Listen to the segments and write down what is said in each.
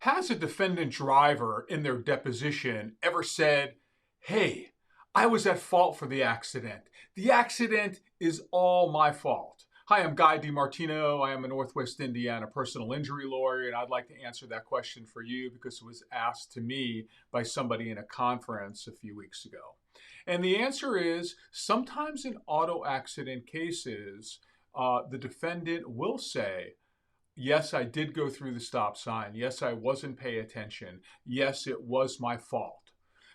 Has a defendant driver in their deposition ever said, "Hey, I was at fault for the accident. The accident is all my fault"? Hi, I'm Guy DiMartino. I am a Northwest Indiana personal injury lawyer, and I'd like to answer that question for you because it was asked to me by somebody in a conference a few weeks ago. And the answer is sometimes in auto accident cases, the defendant will say, yes, I did go through the stop sign. Yes, I wasn't paying attention. Yes, it was my fault.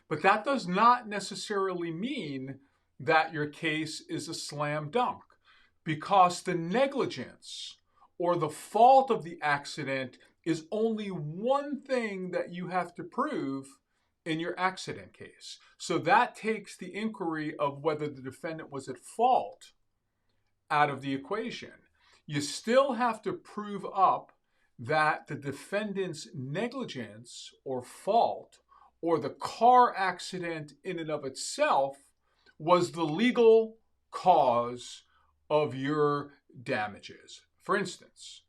But that does not necessarily mean that your case is a slam dunk, because the negligence or the fault of the accident is only one thing that you have to prove in your accident case. So that takes the inquiry of whether the defendant was at fault out of the equation. You still have to prove up that the defendant's negligence or fault or the car accident in and of itself was the legal cause of your damages. For instance,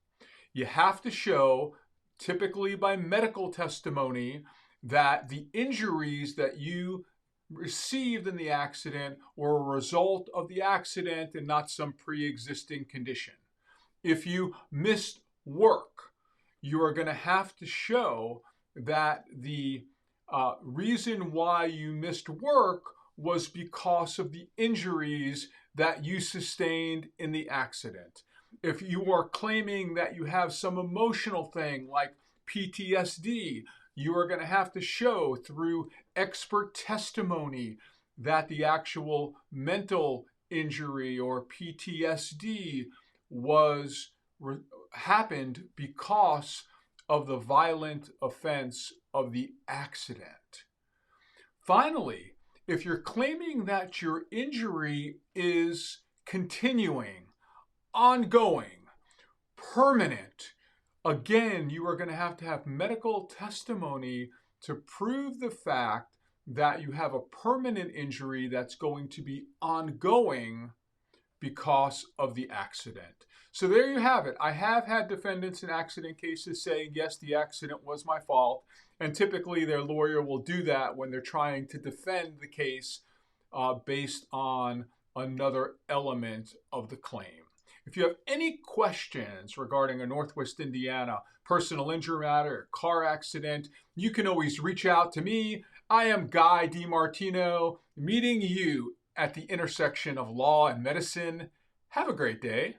you have to show, typically by medical testimony, that the injuries that you received in the accident were a result of the accident and not some pre-existing condition. If you missed work, you are going to have to show that the reason why you missed work was because of the injuries that you sustained in the accident. If you are claiming that you have some emotional thing like PTSD, you are going to have to show through expert testimony that the actual mental injury or PTSD happened because of the violent offense of the accident. Finally, if you're claiming that your injury is continuing, ongoing, permanent, again, you are going to have medical testimony to prove the fact that you have a permanent injury that's going to be ongoing because of the accident. So there you have it. I have had defendants in accident cases saying, yes, the accident was my fault. And typically their lawyer will do that when they're trying to defend the case based on another element of the claim. If you have any questions regarding a Northwest Indiana personal injury matter or car accident, you can always reach out to me. I am Guy DiMartino, meeting you at the intersection of law and medicine. Have a great day.